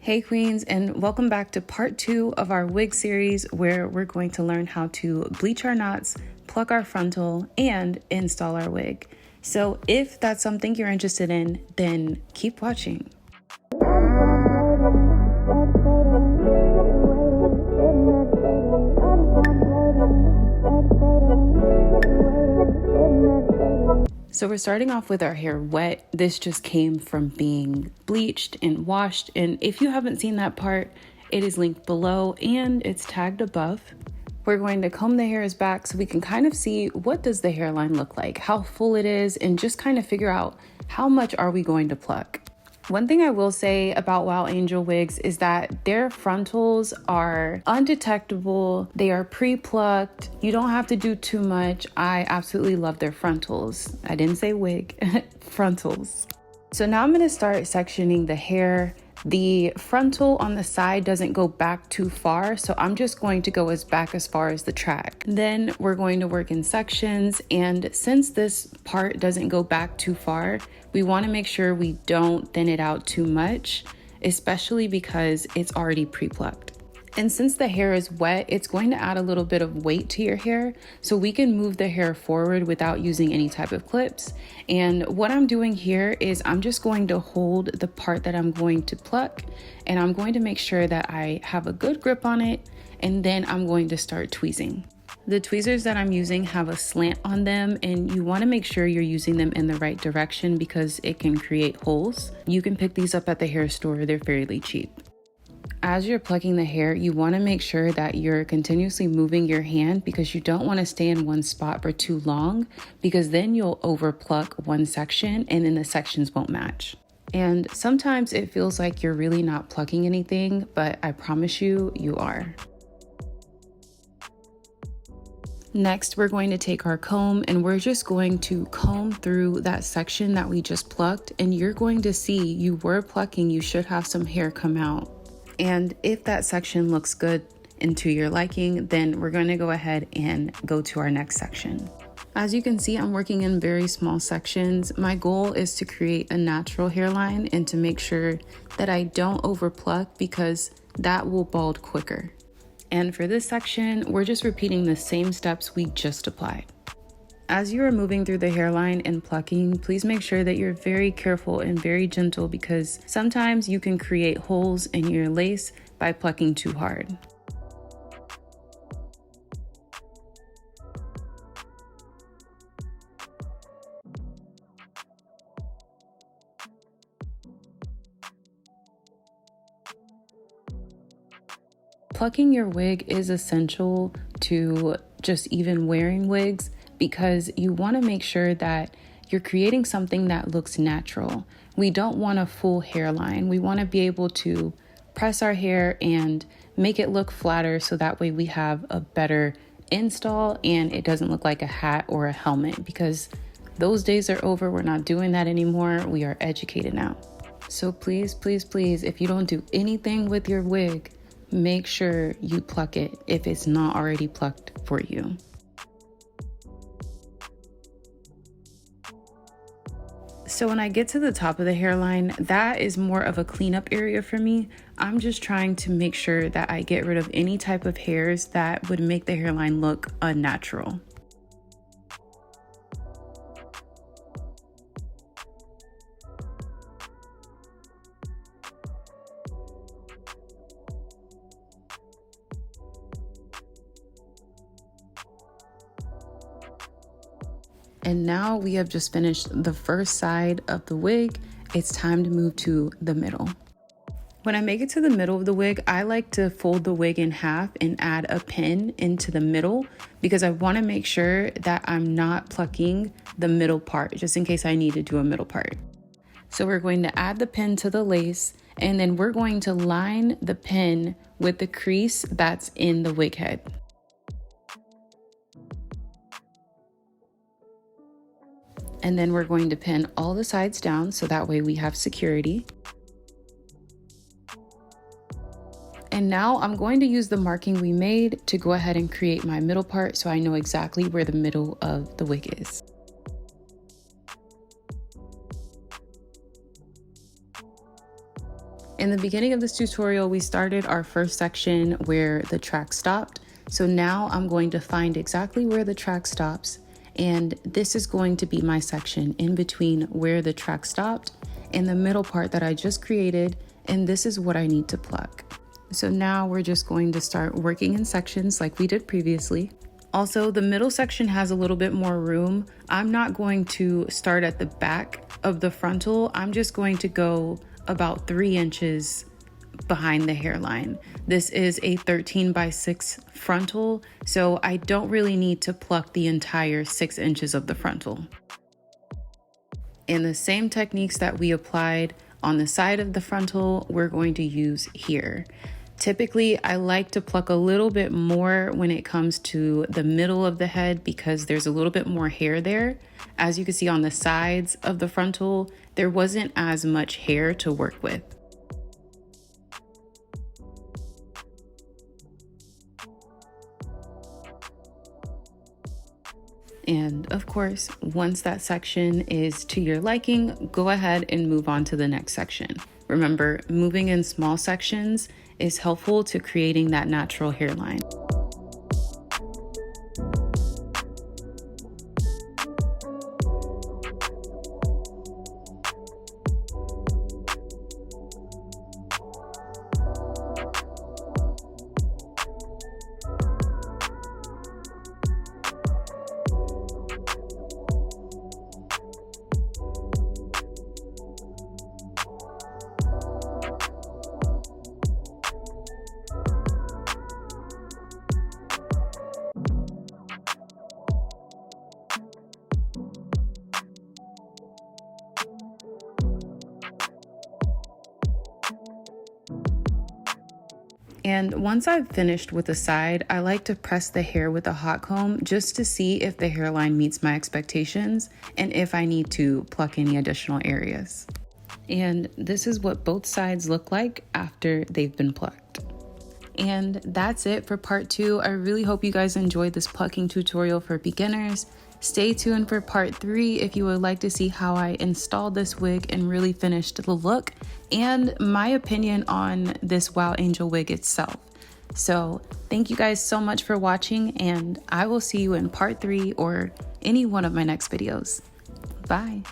Hey queens, and welcome back to part 2 of our wig series where we're going to learn how to bleach our knots, pluck our frontal, and install our wig. So if that's something you're interested in, then keep watching. So we're starting off with our hair wet. This just came from being bleached and washed. And if you haven't seen that part, it is linked below and it's tagged above. We're going to comb the hairs back so we can kind of see what does the hairline look like, how full it is, and just kind of figure out how much are we going to pluck. One thing I will say about Wild Angel wigs is that their frontals are undetectable. They are pre-plucked. You don't have to do too much. I absolutely love their frontals. I didn't say wig, frontals. So now I'm going to start sectioning the hair. The frontal on the side doesn't go back too far, so I'm just going to go back as far as the track. Then we're going to work in sections, and since this part doesn't go back too far, we want to make sure we don't thin it out too much, especially because it's already pre-plucked. And since the hair is wet, it's going to add a little bit of weight to your hair, so we can move the hair forward without using any type of clips. And what I'm doing here is I'm just going to hold the part that I'm going to pluck, and I'm going to make sure that I have a good grip on it, and then I'm going to start tweezing. The tweezers that I'm using have a slant on them, and you want to make sure you're using them in the right direction because it can create holes. You can pick these up at the hair store, they're fairly cheap. As you're plucking the hair, you want to make sure that you're continuously moving your hand because you don't want to stay in one spot for too long, because then you'll overpluck one section and then the sections won't match. And sometimes it feels like you're really not plucking anything, but I promise you, you are. Next, we're going to take our comb and we're just going to comb through that section that we just plucked, and you're going to see you were plucking, you should have some hair come out. And if that section looks good and to your liking, then we're going to go ahead and go to our next section. As you can see, I'm working in very small sections. My goal is to create a natural hairline and to make sure that I don't overpluck because that will bald quicker. And for this section, we're just repeating the same steps we just applied. As you are moving through the hairline and plucking, please make sure that you're very careful and very gentle because sometimes you can create holes in your lace by plucking too hard. Plucking your wig is essential to just even wearing wigs, because you want to make sure that you're creating something that looks natural. We don't want a full hairline. We want to be able to press our hair and make it look flatter so that way we have a better install and it doesn't look like a hat or a helmet, because those days are over. We're not doing that anymore. We are educated now. So please, please, please, if you don't do anything with your wig, make sure you pluck it if it's not already plucked for you. So when I get to the top of the hairline, that is more of a cleanup area for me. I'm just trying to make sure that I get rid of any type of hairs that would make the hairline look unnatural. And now we have just finished the first side of the wig. It's time to move to the middle. When I make it to the middle of the wig, I like to fold the wig in half and add a pin into the middle because I want to make sure that I'm not plucking the middle part, just in case I need to do a middle part. So we're going to add the pin to the lace, and then we're going to line the pin with the crease that's in the wig head. And then we're going to pin all the sides down so that way we have security. And now I'm going to use the marking we made to go ahead and create my middle part so I know exactly where the middle of the wig is. In the beginning of this tutorial, we started our first section where the track stopped. So now I'm going to find exactly where the track stops. And this is going to be my section in between where the track stopped and the middle part that I just created. And this is what I need to pluck. So now we're just going to start working in sections like we did previously. Also, the middle section has a little bit more room. I'm not going to start at the back of the frontal. I'm just going to go about 3 inches behind the hairline. This is a 13x6 frontal, so I don't really need to pluck the entire 6 inches of the frontal. And the same techniques that we applied on the side of the frontal, we're going to use here. Typically, I like to pluck a little bit more when it comes to the middle of the head because there's a little bit more hair there. As you can see on the sides of the frontal, there wasn't as much hair to work with. And of course, once that section is to your liking, go ahead and move on to the next section. Remember, moving in small sections is helpful to creating that natural hairline. And once I've finished with the side, I like to press the hair with a hot comb just to see if the hairline meets my expectations and if I need to pluck any additional areas. And this is what both sides look like after they've been plucked. And that's it for part 2. I really hope you guys enjoyed this plucking tutorial for beginners. Stay tuned for part 3 if you would like to see how I installed this wig and really finished the look and my opinion on this Wow Angel wig itself. So thank you guys so much for watching, and I will see you in part 3 or any one of my next videos. Bye.